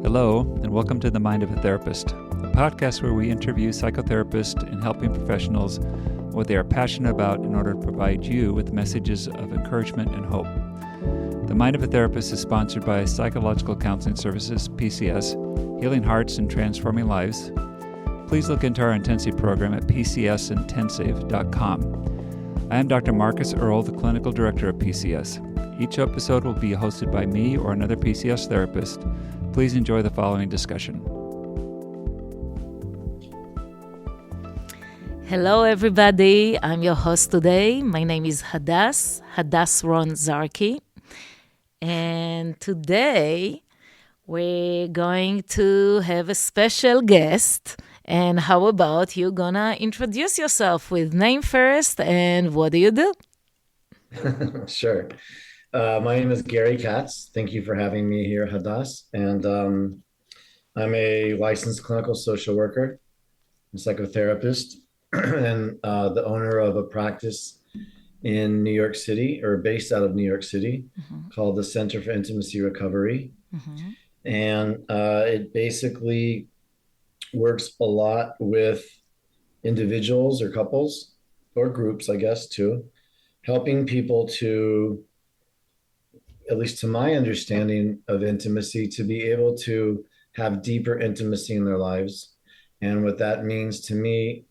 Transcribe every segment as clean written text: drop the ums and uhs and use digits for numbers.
Hello, and welcome to The Mind of a Therapist, a podcast where we interview psychotherapists and helping professionals what they are passionate about in order to provide you with messages of encouragement and hope. The Mind of a Therapist is sponsored by Psychological Counseling Services, PCS, Healing Hearts and Transforming Lives. Please look into our intensive program at pcsintensive.com. I am Dr. Marcus Earle, the Clinical Director of PCS. Each episode will be hosted by me or another PCS therapist. Please enjoy the following discussion. Hello, everybody. I'm your host today. My name is Hadas Ron-Zarki. And today we're going to have a special guest. And how about you gonna introduce yourself with name first and what do you do? Sure. My name is Gary Katz. Thank you for having me here, Hadas. And I'm a licensed clinical social worker, a psychotherapist, and the owner of a practice in New York City, or based out of New York City, called the Center for Intimacy Recovery. And it basically works a lot with individuals or couples or groups, I guess, too, helping people to, at least to my understanding of intimacy, to be able to have deeper intimacy in their lives. And what that means to me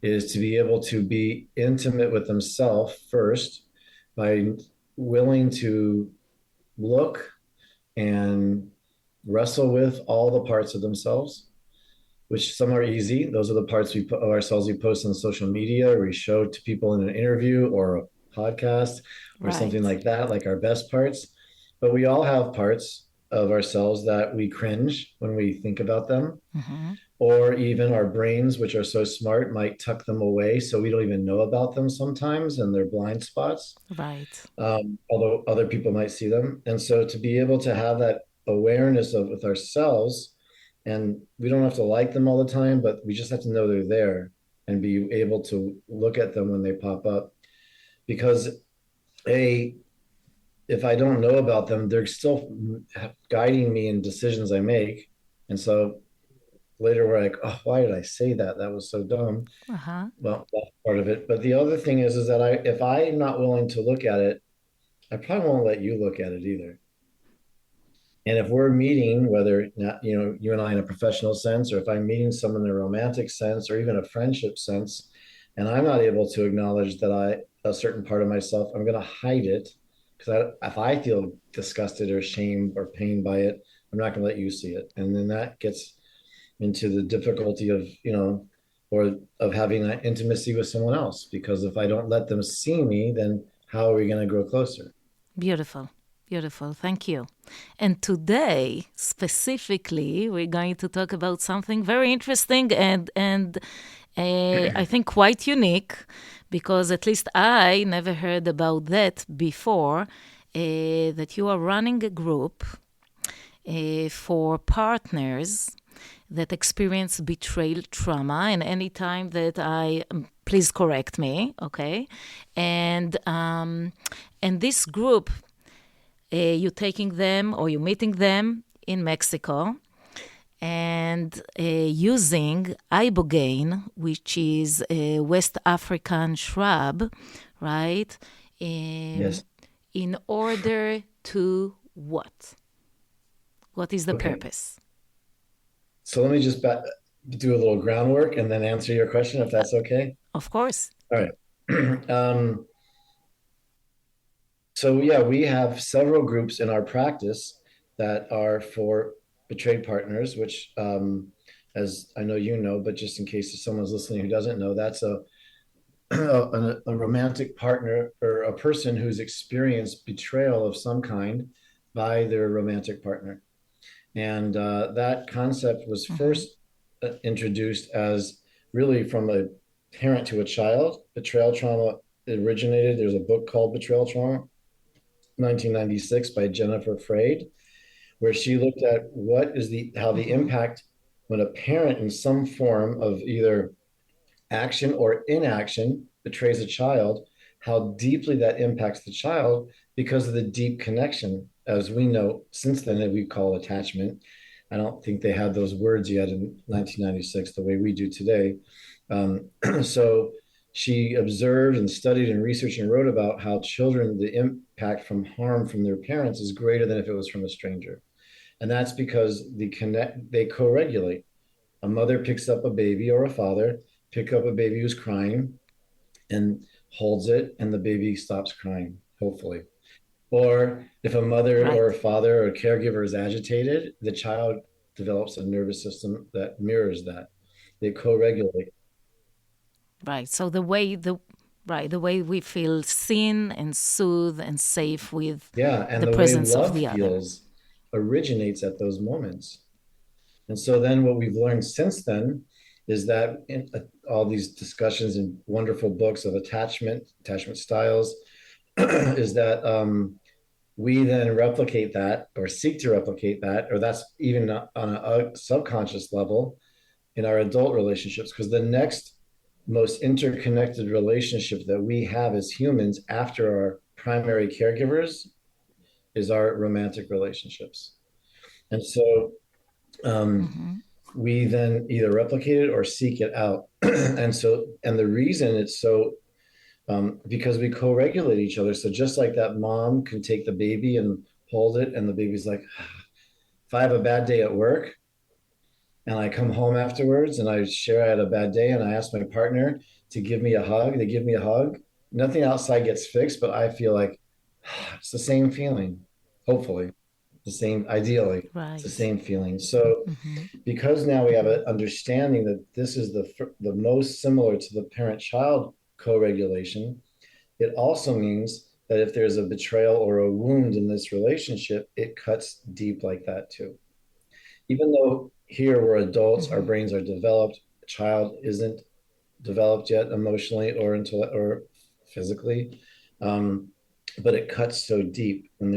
is to be able to be intimate with themselves first by willing to look and wrestle with all the parts of themselves, which some are easy. Those are the parts of ourselves we post on social media, or we show to people in an interview or a podcast or something like that, like our best parts. But we all have parts of ourselves that we cringe when we think about them, or even our brains, which are so smart, might tuck them away so we don't even know about them sometimes, and they're blind spots. Although other people might see them. And so to be able to have that awareness of with ourselves, and we don't have to like them all the time, but we just have to know they're there and be able to look at them when they pop up. Because if I don't know about them, they're still guiding me in decisions I make. And so later we're like, oh, why did I say that? That was so dumb. Well, that's part of it. But the other thing is that if I'm not willing to look at it, I probably won't let you look at it either. And if we're meeting, whether not, you and I in a professional sense, or if I'm meeting someone in a romantic sense, or even a friendship sense, and I'm not able to acknowledge that a certain part of myself, I'm going to hide it, because if I feel disgusted or shame or pain by it, I'm not going to let you see it. And then that gets into the difficulty of, or of having that intimacy with someone else, because if I don't let them see me, then how are we going to grow closer? Beautiful. Thank you. And today, specifically, we're going to talk about something very interesting and I think quite unique, because at least I never heard about that before, that you are running a group for partners that experience betrayal trauma. And anytime that please correct me, okay? And this group, you're taking them or you're meeting them in Mexico and using Ibogaine, which is a West African shrub, right? Yes. In order to what? What is the purpose? So let me just do a little groundwork and then answer your question, if that's okay. Of course. All right. So yeah, we have several groups in our practice that are for betrayed partners, which, as I know you know, but just in case if someone's listening who doesn't know, that's a romantic partner or a person who's experienced betrayal of some kind by their romantic partner. And that concept was first introduced as really from a parent to a child. Betrayal trauma originated. There's a book called Betrayal Trauma, 1996, by Jennifer Freyd, where she looked at how the impact when a parent in some form of either action or inaction betrays a child, how deeply that impacts the child because of the deep connection as we know since then, that we call attachment. I don't think they had those words yet in 1996 the way we do today. So she observed and studied and researched and wrote about how children, the impact from harm from their parents is greater than if it was from a stranger. And that's because they co-regulate. A mother picks up a baby, or a father pick up a baby who's crying and holds it, and the baby stops crying, hopefully. Or if a mother or a Right. father or a caregiver is agitated, the child develops a nervous system that mirrors that. They co-regulate. Right. So the way we feel seen and soothed and safe with Yeah, and the the way presence of love the other. feels originates at those moments. And so then what we've learned since then is that in all these discussions and wonderful books of attachment styles, is that we then replicate that or seek to replicate that, or that's even on a subconscious level in our adult relationships. Because the next most interconnected relationship that we have as humans after our primary caregivers is our romantic relationships. And so um, Mm-hmm. we then either replicate it or seek it out. And the reason it's so because we co-regulate each other. So just like that mom can take the baby and hold it, and the baby's like, if I have a bad day at work and I come home afterwards and I share I had a bad day and I ask my partner to give me a hug, they give me a hug. Nothing outside gets fixed, but I feel like it's the same feeling. Hopefully, the same. Ideally, it's the Right. same feeling. So Mm-hmm. because now we have Mm-hmm. an understanding that this is the most similar to the parent-child co-regulation, it also means that if there's a betrayal or a wound in this relationship, it cuts deep like that too. Even though here we're adults, our Mm-hmm. brains are developed, a child isn't developed yet emotionally or or physically, um, but it cuts so deep. And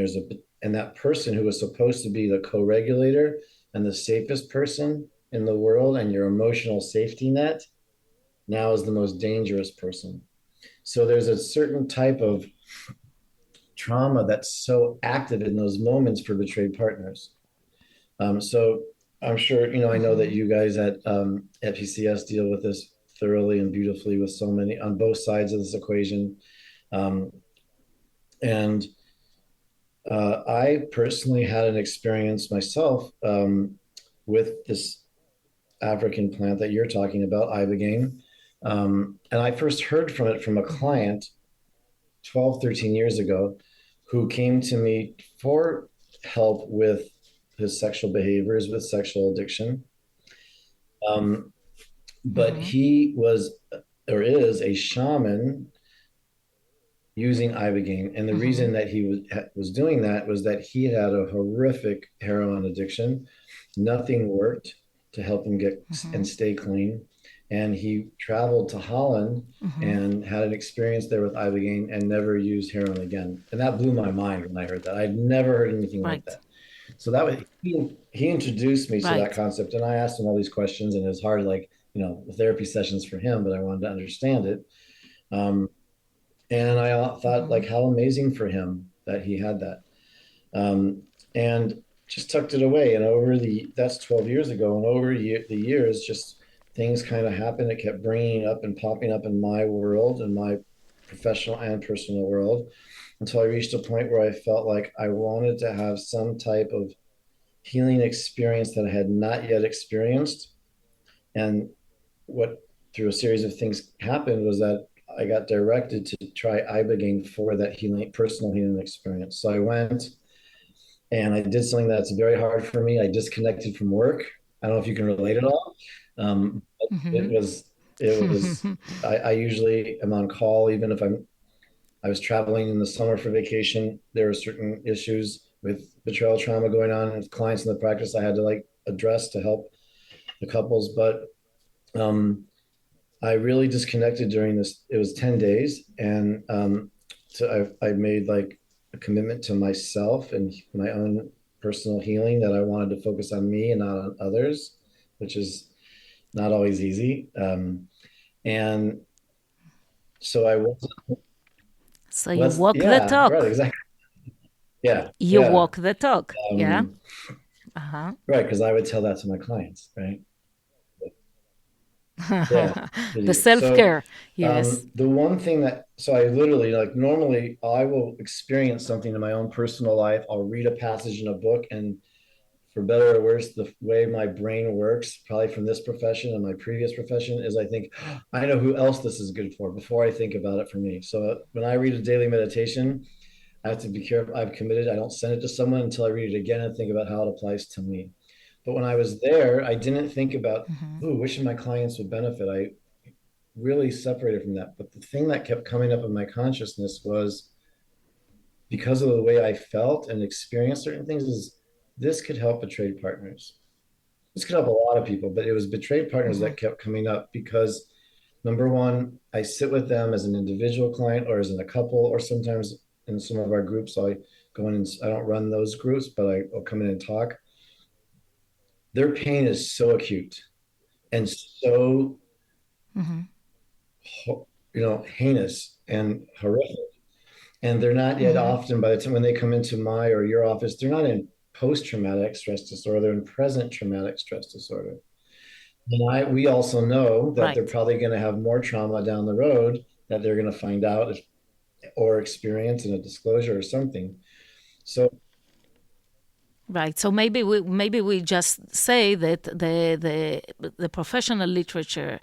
and that person who was supposed to be the co-regulator and the safest person in the world and your emotional safety net now is the most dangerous person. So there's a certain type of trauma that's so active in those moments for betrayed partners. So I'm sure, I know that Mm-hmm. you guys at PCS deal with this thoroughly and beautifully with so many on both sides of this equation. Um, and I personally had an experience myself with this African plant that you're talking about, Ibogaine. And I first heard from it from a Mm-hmm. client 12, 13 years ago who came to me for help with his sexual behaviors, with sexual addiction. Um, but Mm-hmm. he was or is a shaman using Ibogaine. And the Mm-hmm. reason that he was doing that was that he had a horrific heroin addiction. Nothing worked to help him get Mm-hmm. and stay clean. And he traveled to Holland Mm-hmm. and had an experience there with Ibogaine and never used heroin again. And that blew my mind when I heard that. I'd never heard anything like Right. that. So that was he introduced me to that Right. concept, and I asked him all these questions, and it was hard, like therapy sessions for him, but I wanted to understand it. Um, and I thought, Mm-hmm. like, how amazing for him that he had that, and just tucked it away. And that's 12 years ago, and over the years, just things kind of happened. It kept bringing up and popping up in my world, in my professional and personal world, until I reached a point where I felt like I wanted to have some type of healing experience that I had not yet experienced. And what through a series of things happened was that I got directed to try Ibogaine for that personal healing experience. So I went and I did something that's very hard for me. I disconnected from work. I don't know if you can relate at all. But it Mm-hmm. was, I usually am on call, even if I was traveling in the summer for vacation. There were certain issues with betrayal trauma going on with clients in the practice I had to like address to help the couples. But um, I really disconnected during this. It was 10 days. And so I made like a commitment to myself and my own personal healing that I wanted to focus on me and not on others, which is not always easy. And so I was, So you walk the yeah, right, talk. exactly. Yeah, You yeah. walk the talk. Yeah. Um, Uh-huh. right, because I would tell that to my clients, right? Yeah, did The you? So self-care. Yes. the one thing that so I literally like normally I will experience something in my own personal life. I'll read a passage in a book, and for better or worse, the way my brain works, probably from this profession and my previous profession, is I think I know who else this is good for before I think about it for me. So when I read a daily meditation, I have to be careful. I've committed. I don't send it to someone until I read it again and think about how it applies to me. But when I was there, I didn't think about, Mm-hmm. ooh, which of my clients would benefit. I really separated from that. But the thing that kept coming up in my consciousness was because of the way I felt and experienced certain things, is this could help betrayed partners. This could help a lot of people, but it was betrayed partners Mm-hmm. that kept coming up because number one, I sit with them as an individual client or as in a couple, or sometimes in some of our groups, I go in and I don't run those groups, but I'll come in and talk. Their pain is so acute and so Mm-hmm. heinous and horrific. And they're not yet Mm-hmm. often by the time when they come into my or your office, they're not in post-traumatic stress disorder, they're in present traumatic stress disorder. And we also know that they're Right. probably going to have more trauma down the road that they're going to find out or experience in a disclosure or something. So Right. So maybe we just say that the professional literature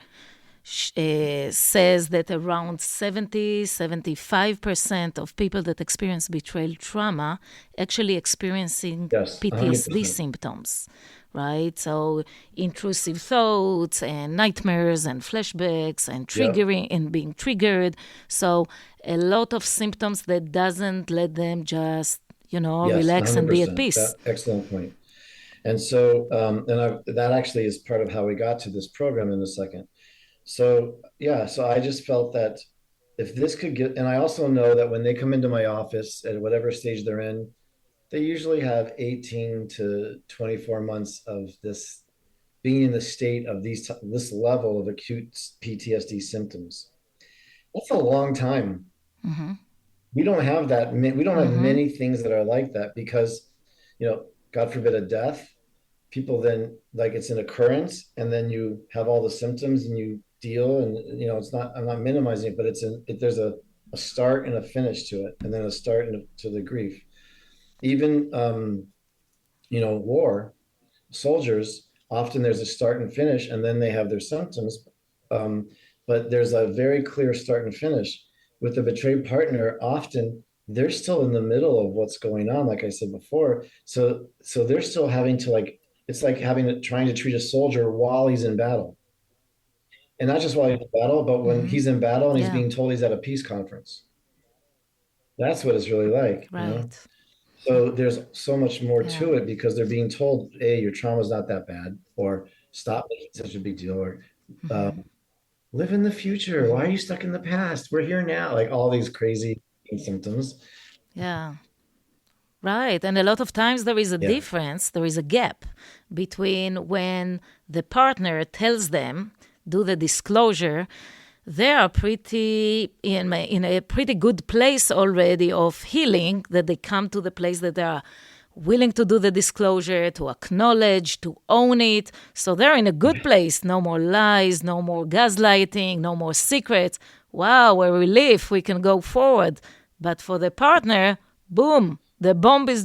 says that around 70-75% of people that experience betrayal trauma actually experiencing yes, PTSD 100%. symptoms, right? So intrusive thoughts and nightmares and flashbacks and Yep. triggering and being triggered. So a lot of symptoms that doesn't let them just, Yes, relax and be at 100%. peace. That excellent point. And so, that actually is part of how we got to this program in a second. So, yeah, so I just felt that if this could get, and I also know that when they come into my office at whatever stage they're in, they usually have 18 to 24 months of this being in the state of this level of acute PTSD symptoms. That's a long time. Mm-hmm. We don't have that. We don't have Mm-hmm. many things that are like that because, God forbid a death. People then like it's an occurrence, and then you have all the symptoms and you deal, and it's not. I'm not minimizing it, but there's a start and a finish to it, and then a start to the grief. Even war soldiers, often there's a start and finish, and then they have their symptoms. Um, but there's a very clear start and finish. With a betrayed partner, often they're still in the middle of what's going on, like I said before. So they're still having to it's like trying to treat a soldier while he's in battle. And not just while he's in battle, but when Mm-hmm. he's in battle and he's Yeah. being told he's at a peace conference. That's what it's really like. Right. So there's so much more Yeah. to it because they're being told, hey, your trauma's not that bad, or stop making such a big deal, or uh, Mm-hmm. live in the future. Why are Mm-hmm. you stuck in the past? We're here now. Like all these crazy symptoms. Yeah. Right. And a lot of times there is a Yeah. difference, there is a gap between when the partner tells them, do the disclosure, they are pretty in a pretty good place already of healing, that they come to the place that they are willing to do the disclosure, to acknowledge, to own it. So they're in a good place. No more lies, no more gaslighting, no more secrets. Wow, a relief. We can go forward. But for the partner, boom, the bomb is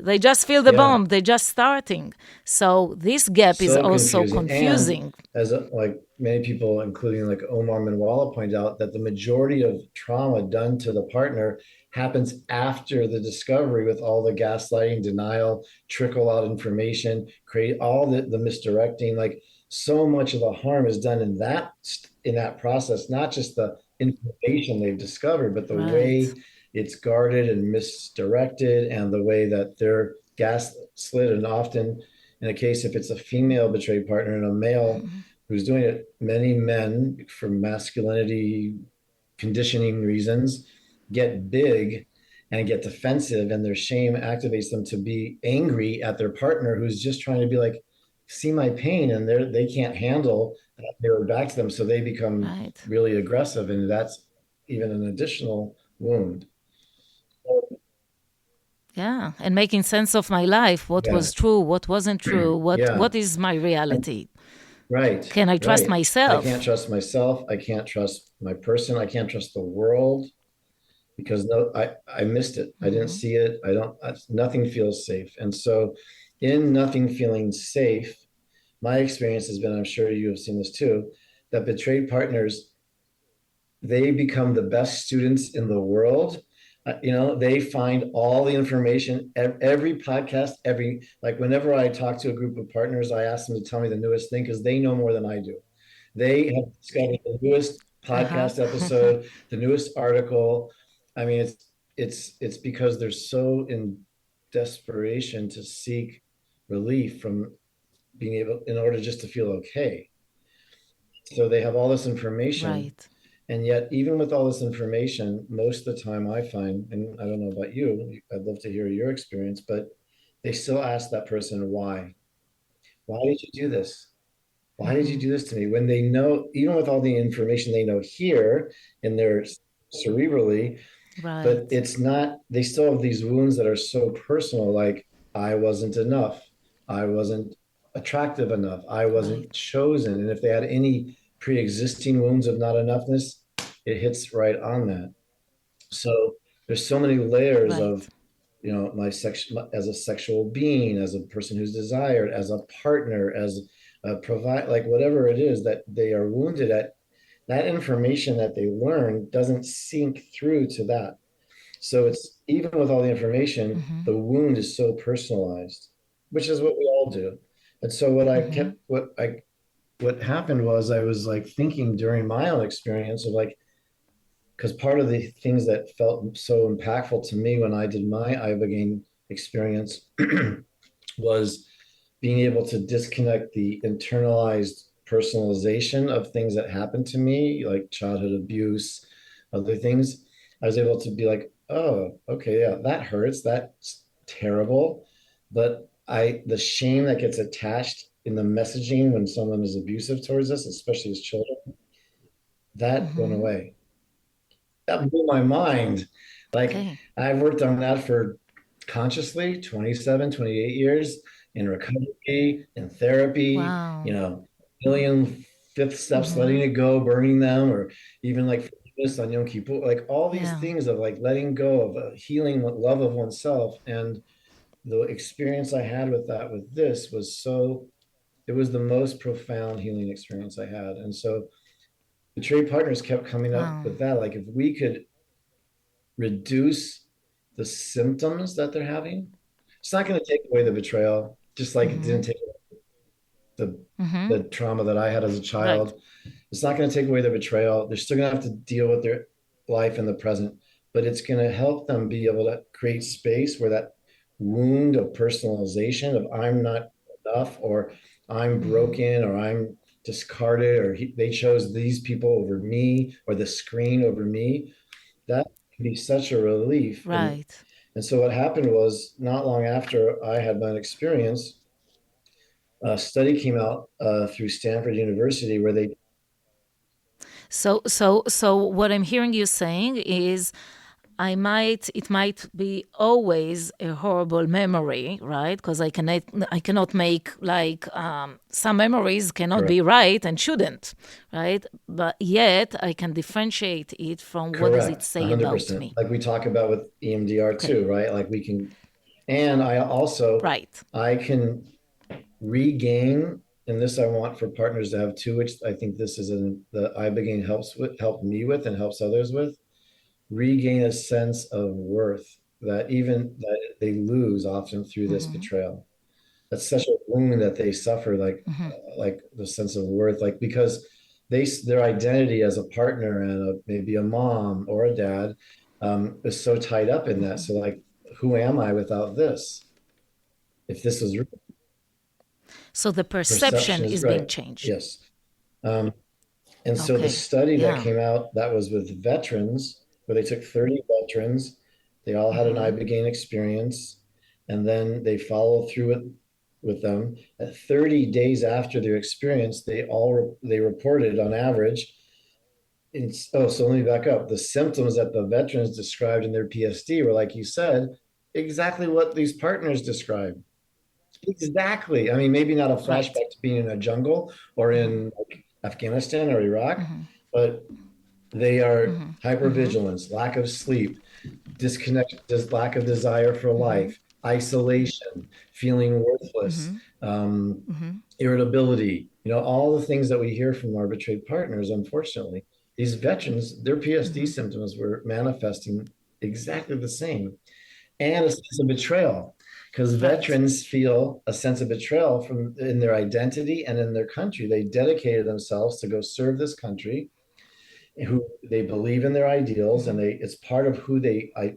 they just feel the Yeah. bomb. They're just starting. So this gap is So also confusing. And confusing. as like many people, including like Omar Minwala, point out that the majority of trauma done to the partner happens after the discovery, with all the gaslighting, denial, trickle out information, create all the misdirecting. Like so much of the harm is done in that process, not just the information they've discovered, but the Right. way it's guarded and misdirected, and the way that they're gaslit. And often in a case, if it's a female betrayed partner and a male who's doing it, many men, for masculinity conditioning reasons, get big and get defensive, and their shame activates them to be angry at their partner who's just trying to be like, see my pain, and they can't handle that mirror back to them, so they become Right. really aggressive, and that's even an additional wound. Yeah, and making sense of my life. What Yeah. was true? What wasn't true? Yeah. What is my reality? Right. Can I trust Right. I can't myself? trust myself. I can't trust my person. I can't trust the world because no, I missed it. I didn't Mm-hmm. see it. Nothing feels safe. And so in nothing feeling safe, my experience has been, I'm sure you have seen this too, that betrayed partners, they become the best students in the world. They find all the information, every podcast, like whenever I talk to a group of partners, I ask them to tell me the newest thing because they know more than I do. They have discovered the newest Uh-huh. podcast episode, the newest article. I mean, it's because they're so in desperation to seek relief from being able, in order just to feel okay. So they have all this information. Right. And yet, even with all this information, most of the time I find, and I don't know about you, I'd love to hear your experience, but they still ask that person why. Why did you do this? Why did you Mm-hmm. do this to me? When they know, even with all the information they know here in their cerebrally, but Right. it's not, they still have these wounds that are so personal, like I wasn't enough. I wasn't attractive enough. I wasn't Right. chosen. And if they had any pre-existing wounds of not enoughness, it hits right on that. So there's so many layers of, Right. my section as a sexual being, as a person who's desired, as a partner, as a provide, like whatever it is that they are wounded at, that information that they learn doesn't sink through to that. So it's even with all the information, Mm-hmm. the wound is so personalized, which is what we all do. And so Mm-hmm. what happened was I was like thinking during my own experience of like, because part of the things that felt so impactful to me when I did my Ibogaine experience was being able to disconnect the internalized personalization of things that happened to me, like childhood abuse, other things. I was able to be like, oh, okay, yeah, that hurts. That's terrible. But the shame that gets attached in the messaging when someone is abusive towards us, especially as children, that went Mm-hmm. away. That blew my mind. Like Okay. I've worked on that for consciously 27, 28 years in recovery, in therapy, Wow. million fifth steps, Mm-hmm. letting it go, burning them, or even like forgiveness on Yom Kippur, like all these Yeah. things of like letting go of healing love of oneself. And the experience I had with that, with this it was the most profound healing experience I had. And so the trade partners kept coming up Wow. with that. Like if we could reduce the symptoms that they're having. It's not going to take away the betrayal, just like it Mm-hmm. didn't take the Mm-hmm. the trauma that I had as a Right. child. It's not going to take away the betrayal. They're still going to have to deal with their life in the present, but it's going to help them be able to create space where that wound of personalization of I'm not enough or I'm Mm-hmm. broken or I'm discarded or they chose these people over me or the screen over me, that can be such a relief. Right. And so what happened was not long after I had my experience, a study came out through Stanford University where they So what I'm hearing you saying is it might be always a horrible memory, right? Because I cannot make like some memories cannot correct, be right and shouldn't, right? But yet I can differentiate it from what does it correct, say about 100%. me. Like we talk about with EMDR Okay, too, right? Like we can, and right. I can regain, and this I want for partners to have too, which I think this is the Ibogaine helped me with and helps others with, regain a sense of worth that even that they lose often through this Mm-hmm. betrayal. That's such a wound that they suffer, Mm-hmm. like the sense of worth, like because their identity as a partner and maybe a mom or a dad is so tied up in that. Mm-hmm. So like, who am I without this? If this is So the perception perception is is being right, changed. yes. Um, And so the Okay. study that Yeah. came out that was with veterans, where they took 30 veterans, they all had an Mm-hmm. Ibogaine experience, and then they followed through it with them. At 30 days after their experience, they reported on average. So let me back up. The symptoms that the veterans described in their PSD were, like you said, exactly what these partners describe. Exactly. I mean, maybe not a Right. flashback to being in a jungle or in like Afghanistan or Iraq, but they are hypervigilance, lack of sleep, disconnect, just lack of desire for life, isolation, feeling worthless, irritability, all the things that we hear from our betrayed partners, unfortunately. These veterans, their PSD symptoms were manifesting exactly the same, and a sense of betrayal, because Right. veterans feel a sense of betrayal from in their identity and in their country. They dedicated themselves to go serve this country, who they believe in their ideals, and it's part of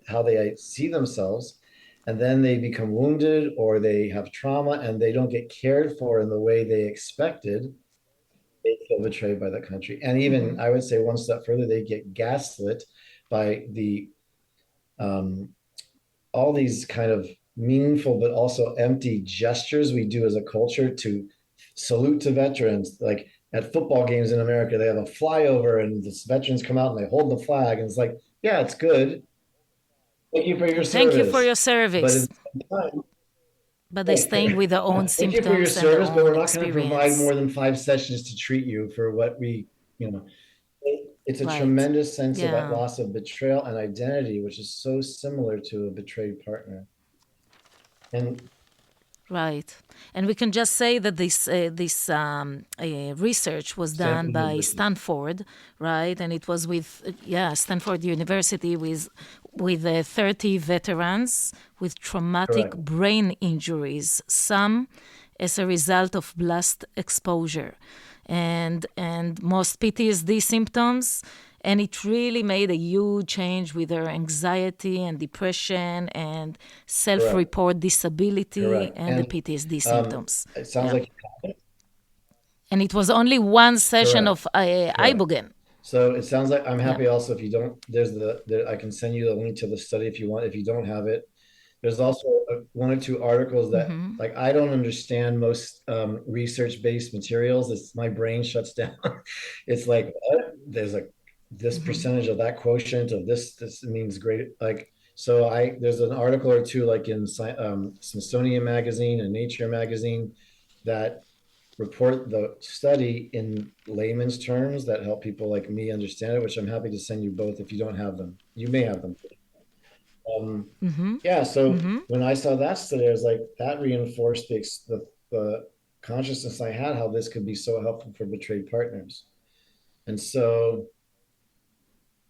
how they see themselves. And then they become wounded or they have trauma and they don't get cared for in the way they expected. They feel betrayed by the country, and even I would say one step further, they get gaslit by um, all these kind of meaningful but also empty gestures we do as a culture to salute to veterans. Like at football games in America, they have a flyover and the veterans come out and they hold the flag. And it's like, yeah, it's good. Thank you for your Thank you for service. your But at service. the same time, But they're staying with their own thank you for your symptoms and their service, but we're own not going to provide experience. more than 5 sessions to treat you for what you know, it's a Right. tremendous sense of Yeah. loss of betrayal and identity, which is so similar to a betrayed partner. And Right. And we can just say that this research was done Stanford by University. Stanford, right? And it was with Stanford University with 30 veterans with traumatic Correct. brain injuries, some as a result of blast exposure, and most PTSD symptoms. And it really made a huge change with their anxiety and depression and Correct. self-report disability Correct. and the And PTSD symptoms. it sounds Yeah. like And it was only one session correct. of Correct. Ibogaine. So it sounds like I'm Yeah. happy also if you don't, I can send you the link to the study if you want, if you don't have it. There's also one or two articles that like I don't understand most research-based materials. It's my brain shuts down. It's like what? There's a this percentage of that quotient of this means great. Like so there's an article or two like in Smithsonian Magazine and Nature Magazine that report the study in layman's terms that help people like me understand it, which I'm happy to send you both if you don't have them. You may have them. Um, yeah, so when I saw that study, I was like, that reinforced the consciousness I had, how this could be so helpful for betrayed partners. And so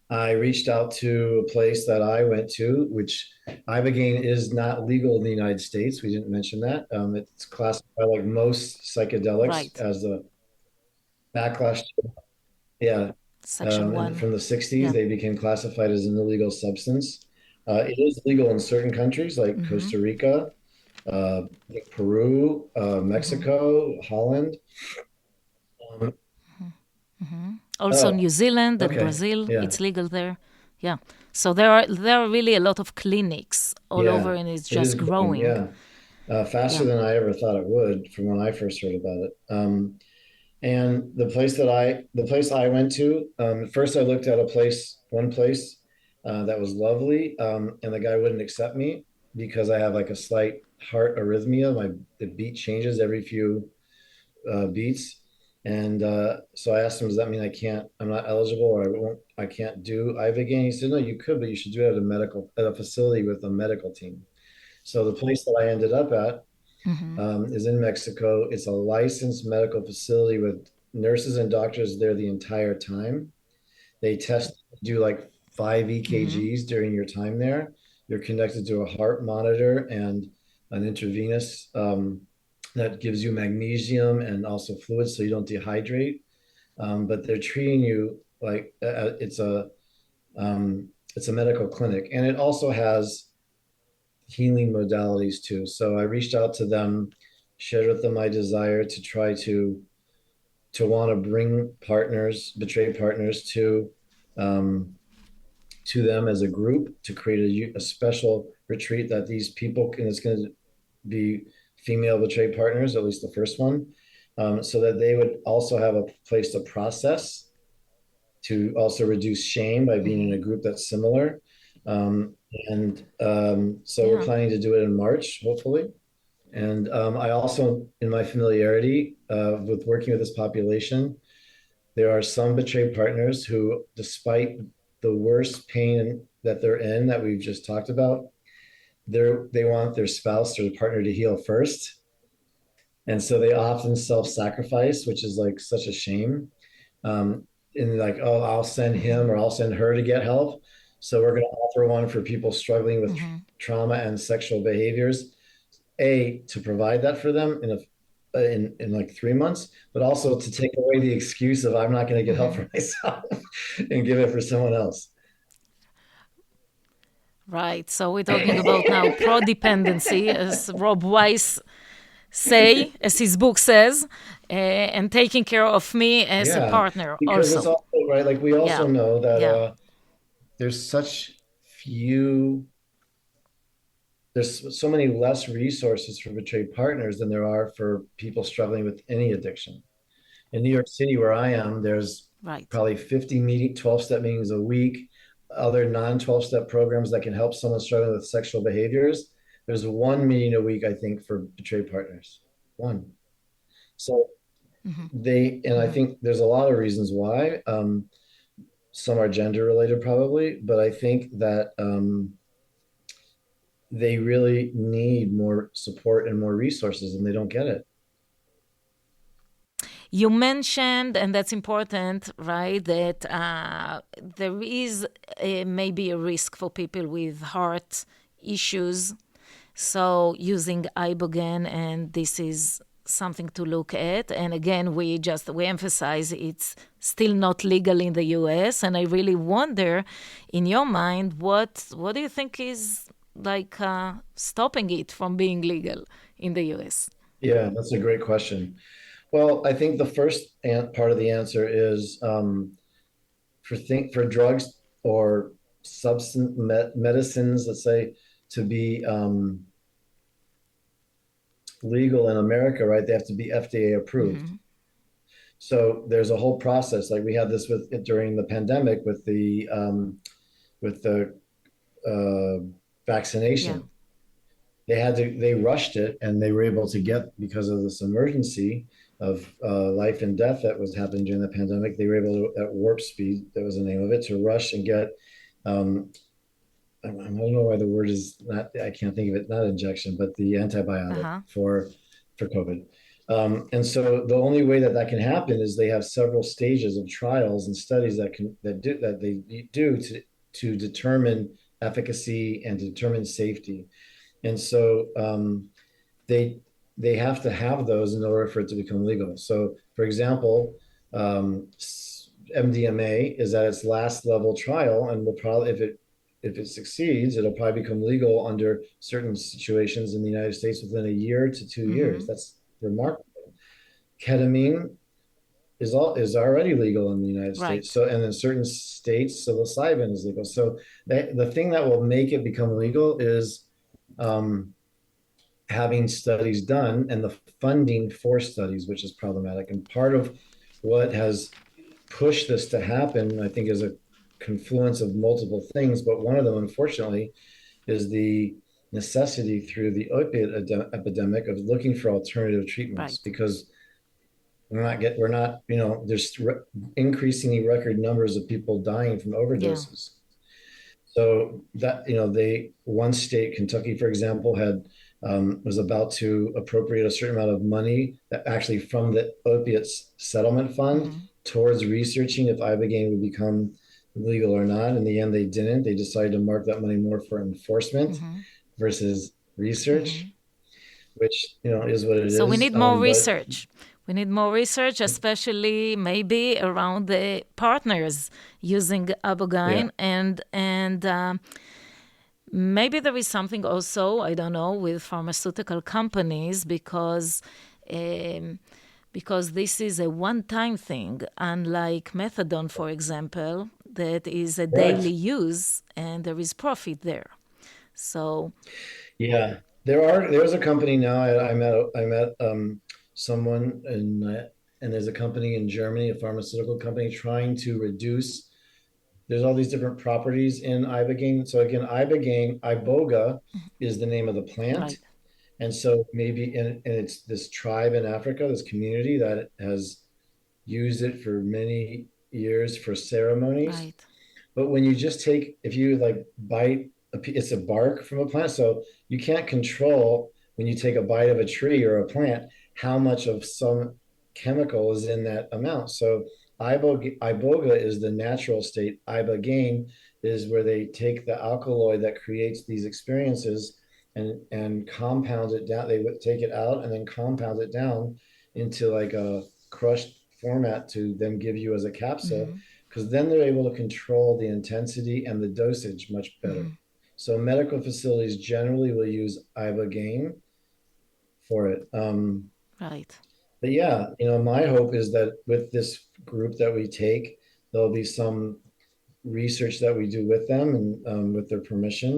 I reached out to a place that I went to, which Ibogaine is not legal in the United States. We didn't mention that. It's classified like most psychedelics Right. as a backlash. Yeah. Section And 1. from the 60s, Yeah. they became classified as an illegal substance. It is legal in certain countries like Costa Rica, Peru, Mexico, Holland. Um, Also oh, New Zealand and okay. Brazil, Yeah. it's legal there. Yeah. So there are really a lot of clinics all over Yeah. and it's It is just growing. growing. Yeah. Faster Yeah. than I ever thought it would from when I first heard about it. And the place I went to, first I looked at one place that was lovely, and the guy wouldn't accept me because I have like a slight heart arrhythmia. The beat changes every few beats, and so I asked him, "Does that mean I'm not eligible, or I can't do Ibogaine?" He said, "No, you could, but you should do it at a facility with a medical team." So the place that I ended up at is in Mexico. It's a licensed medical facility with nurses and doctors there the entire time. They do like 5 EKGs during your time there. You're connected to a heart monitor and an intravenous that gives you magnesium and also fluids so you don't dehydrate. But they're treating you like it's a medical clinic, and it also has healing modalities too. So I reached out to them, shared with them my desire to try to want to bring betrayed partners um, to them as a group to create a special retreat that these people and it's going to be female betrayed partners, at least the first one, so that they would also have a place to process, to also reduce shame by being in a group that's similar. And so we're Yeah. planning to do it in March, hopefully. And I also, in my familiarity with working with this population, there are some betrayed partners who, despite the worst pain that they're in that we've just talked about, they want their spouse or partner to heal first. And so they often self-sacrifice, which is like such a shame. And like, oh, I'll send him Mm-hmm. or I'll send her to get help. So we're going to offer one for people struggling with Mm-hmm. trauma and sexual behaviors, to provide that for them in like 3 months, but also to take away the excuse of I'm not going to get help Mm-hmm. for myself and give it for someone else. Right. So we're talking about now pro-dependency, as Rob Weiss say, as his book says, and taking care of me as a Yeah, partner because it's also. also right. Like we Yeah. also know that Yeah. there's such few, there's so many less resources for betrayed partners than there are for people struggling with any addiction. In New York City, where I am, there's Right. probably 50 12-step meetings a week, other non-12-step programs that can help someone struggling with sexual behaviors. There's one meeting a week, I think, for betrayed partners. One. So Mm-hmm. and I Mm-hmm. think there's a lot of reasons why. Some are gender related, probably, but I think that they really need more support and more resources, and they don't get it. You mentioned, and that's important, right, that there is maybe a risk for people with heart issues. So using Ibogaine, and this is something to look at. And again, we emphasize it's still not legal in the U.S. And I really wonder, in your mind, what do you think is like stopping it from being legal in the U.S.? Yeah, that's a great question. Well, I think the first part of the answer is for drugs or substance medicines, let's say, to be legal in America, right? They have to be FDA approved. Mm-hmm. So there's a whole process. Like we had this with during the pandemic with the Yeah. vaccination. They rushed it, and they were able to get, because of this emergency of life and death that was happening during the pandemic, they were able to, at warp speed, that was the name of it, to rush and get um, I don't know why the word is not, I can't think of it, not injection, but the antibiotic Uh-huh. for COVID. And so the only way that that can happen is they have several stages of trials and studies that they do to determine efficacy and to determine safety. And so they they have to have those in order for it to become legal. So, for example, MDMA is at its last level trial, and will probably, if it succeeds, it'll probably become legal under certain situations in the United States within a year to 2 years. Mm-hmm. That's remarkable. Ketamine is already legal in the United States. Right. So, and in certain states, psilocybin is legal. So, the thing that will make it become legal is um, having studies done and the funding for studies, which is problematic. And part of what has pushed this to happen, I think, is a confluence of multiple things. But one of them, unfortunately, is the necessity through the opiate epidemic of looking for alternative treatments, Right. because we're not, there's increasingly record numbers of people dying from Yeah. overdoses. So that, one state, Kentucky, for example, was about to appropriate a certain amount of money that actually from the opiates settlement fund Mm-hmm. towards researching if Ibogaine would become legal or not. In the end, they didn't. They decided to mark that money more for enforcement Mm-hmm. versus Mm-hmm. research, which, is what it So we is. need more But research. We need more research, especially maybe around the partners using yeah, Ibogaine, and maybe there is something also, I don't know, with pharmaceutical companies, um, because this is a one-time thing, unlike methadone, for example, that is a daily correct. use and there is profit there. So, Yeah, there's a company now. I met someone and there's a company in Germany, a pharmaceutical company, trying to reduce there's all these different properties in Ibogaine. So again, Iboga is the name of the plant. Right, And so maybe, and it's this tribe in Africa, this community that has used it for many years for ceremonies. right, But when you just take, if you like bite, it's a bark from a plant. So you can't control when you take a bite of a tree or a plant, how much of some chemical is in that amount. So iboga is the natural state. Ibogaine is where they take the alkaloid that creates these experiences and compound it down. They would take it out and then compound it down into like a crushed format to then give you as a capsule, because then they're able to control the intensity and the dosage much better. So medical facilities generally will use ibogaine for it. right. But yeah, my hope is that with this group that we take, there'll be some research that we do with them and with their permission,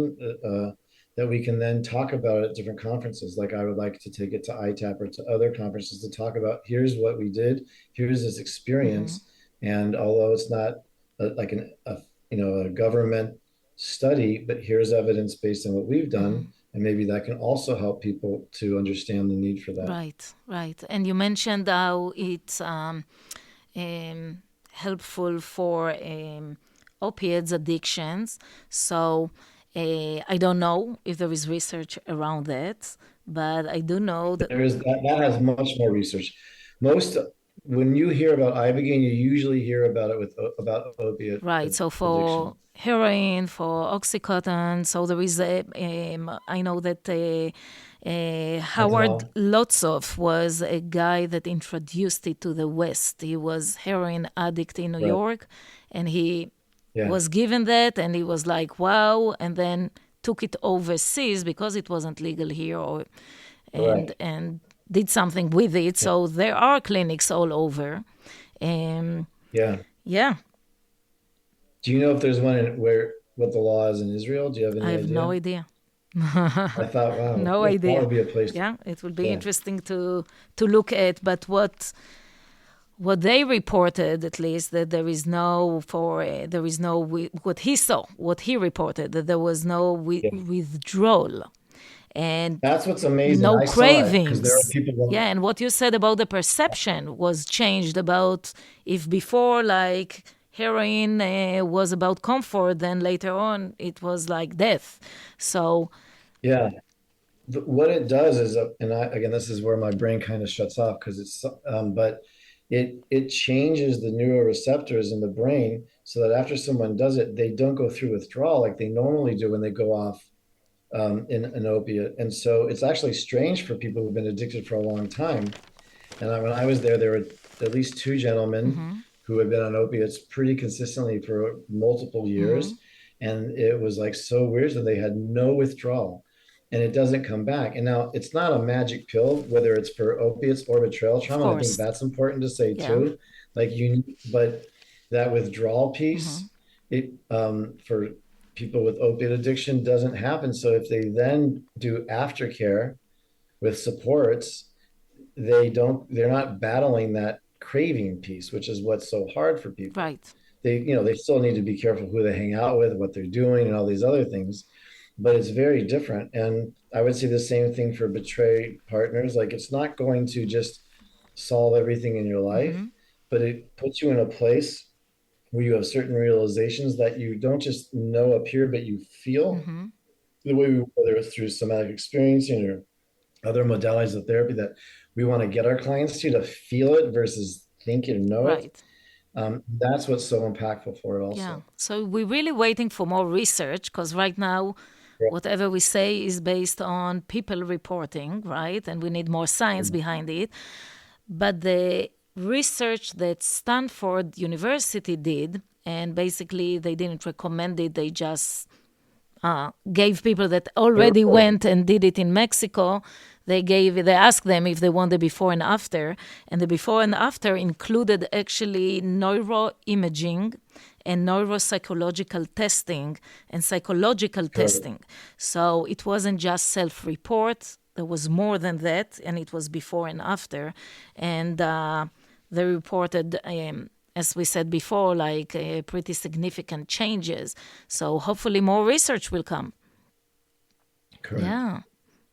that we can then talk about it at different conferences. Like I would like to take it to ITAP or to other conferences to talk about, here's what we did, here's this experience. And although it's not like a government study, but here's evidence based on what we've done. And maybe that can also help people to understand the need for that. Right, right. And you mentioned how it's helpful for opiates addictions. So I don't know if there is research around that, but I do know that. There is that has much more research. When you hear about ibogaine, you usually hear about it about opiate Right. So for addiction. heroin, for Oxycontin, so there is I know that Howard Fentanyl. Lotsof was a guy that introduced it to the West. He was heroin addict in New Right. York, and he Yeah. was given that, and he was like, wow, and then took it overseas because it wasn't legal here, Right. and did something with it. So there are clinics all over. Yeah. Yeah, Do you know if there's one what the law is in Israel? Do you have I any have no idea? idea. I thought, wow, No that idea. would be a place. Yeah, it would be Yeah. interesting to look at. But what they reported, at least, that there is no what he saw, what he reported, that there was no Yeah. withdrawal and That's what's amazing. no I saw it because there are cravings. people. Yeah, and what you said about the perception was changed about if before, like, heroin was about comfort, then later on it was like death. So, Yeah. What it does is, and again, this is where my brain kind of shuts off because but it changes the neuroreceptors in the brain so that after someone does it, they don't go through withdrawal like they normally do when they go off in an opiate. And so it's actually strange for people who've been addicted for a long time. And when I was there were at least two gentlemen who had been on opiates pretty consistently for multiple years. And it was like so weird that they had no withdrawal and it doesn't come back. And now it's not a magic pill, whether it's for opiates or betrayal of trauma. And I think course, that's important to say yeah. too. But that withdrawal piece, it for people with opiate addiction doesn't happen. So if they then do aftercare with supports, they're not battling that craving piece, which is what's so hard for people. Right. They still need to be careful who they hang out with, what they're doing, and all these other things. But it's very different. And I would say the same thing for betrayed partners. Like it's not going to just solve everything in your life, but it puts you in a place where you have certain realizations that you don't just know up here, but you feel the way whether it's through somatic experiencing or other modalities of therapy that we want to get our clients to feel it versus think and know Right. it. That's what's so impactful for it also. Yeah. So we're really waiting for more research because right now, Yeah. whatever we say is based on people reporting, right? And we need more science behind it. But the research that Stanford University did, and basically they didn't recommend it, they just gave people that already went and did it in Mexico. They asked them if they want the before and after, and the before and after included actually neuroimaging and neuropsychological testing and psychological testing. So it wasn't just self-report. There was more than that, and it was before and after. And they reported as we said before, like pretty significant changes. So hopefully more research will come. Correct.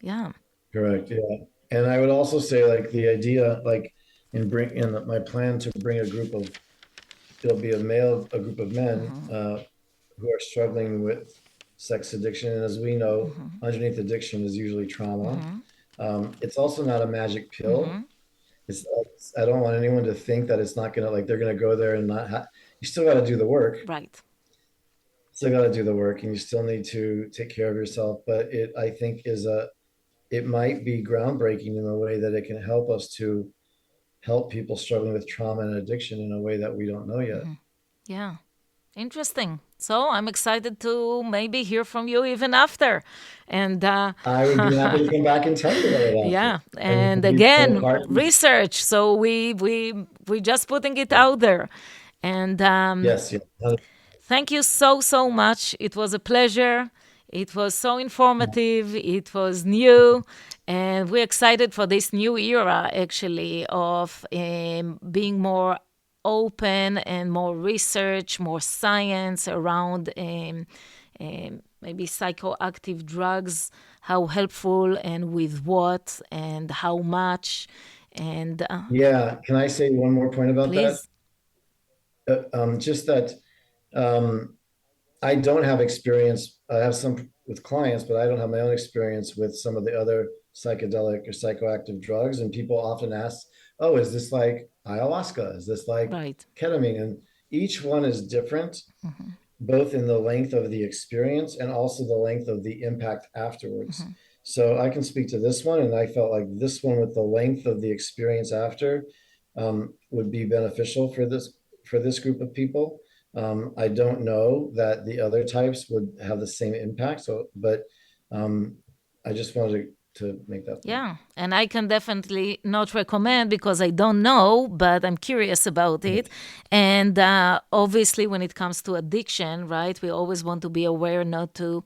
Yeah. Correct. Yeah. And I would also say, like, the idea, like, in my plan to bring it'll be a group of men who are struggling with sex addiction. And as we know, underneath addiction is usually trauma. It's also not a magic pill. I don't want anyone to think that it's not gonna, like, they're gonna go there and you still got to do the work. Right. Still got to do the work, and you still need to take care of yourself. But I think it might be groundbreaking in the way that it can help us to help people struggling with trauma and addiction in a way that we don't know yet. Yeah. Interesting. So I'm excited to maybe hear from you even after. And I would be happy to come back and tell you about it after. Yeah. And again, research. So we just putting it out there. And yes. thank you so much. It was a pleasure. It was so informative. It was new. And we're excited for this new era, actually, of being more open and more research, more science around maybe psychoactive drugs, how helpful and with what and how much. And yeah, can I say one more point about please? That? Just that I don't have experience. I have some with clients, but I don't have my own experience with some of the other psychedelic or psychoactive drugs. And people often ask, oh, is this like ayahuasca? Is this like ketamine? And each one is different, both in the length of the experience and also the length of the impact afterwards. So I can speak to this one, and I felt like this one with the length of the experience after would be beneficial for this group of people. I don't know that the other types would have the same impact. But I just wanted to make that point. Yeah, and I can definitely not recommend because I don't know, but I'm curious about it. And obviously, when it comes to addiction, right, we always want to be aware not to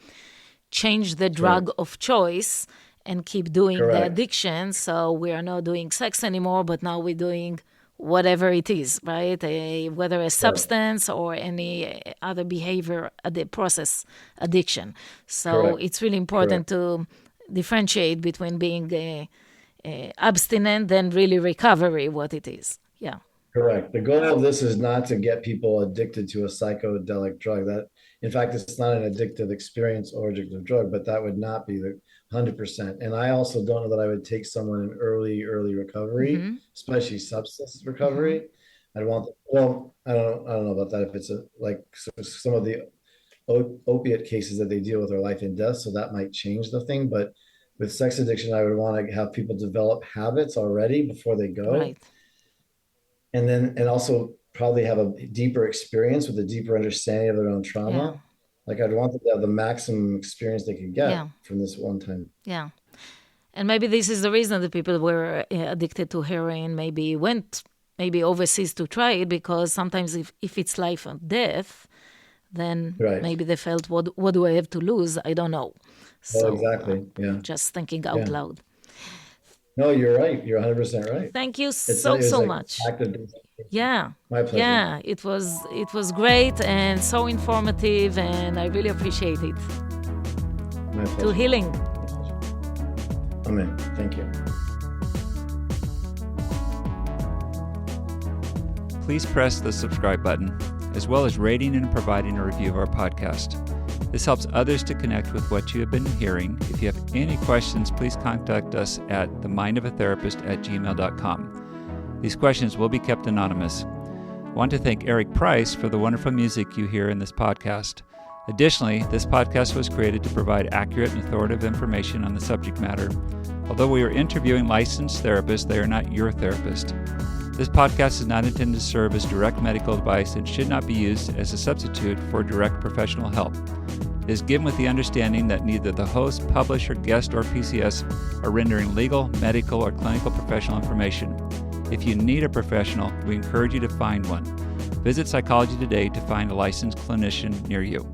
change the drug of choice and keep doing the addiction. So we are not doing sex anymore, but now we're doing whatever it is, right? Whether a substance or any other behavior, process addiction. So it's really important to differentiate between being abstinent and really recovery, what it is. Yeah. Correct. The goal of this is not to get people addicted to a psychedelic drug. That, in fact, it's not an addictive experience or addictive drug, but that would not be the 100%. And I also don't know that I would take someone in early recovery, especially substance recovery. I don't know about that. If it's some of the opiate cases that they deal with are life and death, so that might change the thing. But with sex addiction, I would want to have people develop habits already before they go. Right. And also probably have a deeper experience with a deeper understanding of their own trauma. Yeah. Like, I'd want them to have the maximum experience they could get from this one time. Yeah. And maybe this is the reason that people were addicted to heroin, went overseas to try it, because sometimes if it's life and death, then maybe they felt, what do I have to lose? I don't know. So, exactly. Yeah. Just thinking out loud. No, you're right. You're 100% right. Thank you so much. Yeah. My pleasure. Yeah, it was great and so informative, and I really appreciate it. My pleasure. To healing. Amen. Thank you. Please press the subscribe button, as well as rating and providing a review of our podcast. This helps others to connect with what you have been hearing. If you have any questions, please contact us at themindofatherapist@gmail.com. These questions will be kept anonymous. I want to thank Eric Price for the wonderful music you hear in this podcast. Additionally, this podcast was created to provide accurate and authoritative information on the subject matter. Although we are interviewing licensed therapists, they are not your therapist. This podcast is not intended to serve as direct medical advice and should not be used as a substitute for direct professional help. It is given with the understanding that neither the host, publisher, guest, or PCS are rendering legal, medical, or clinical professional information. If you need a professional, we encourage you to find one. Visit Psychology Today to find a licensed clinician near you.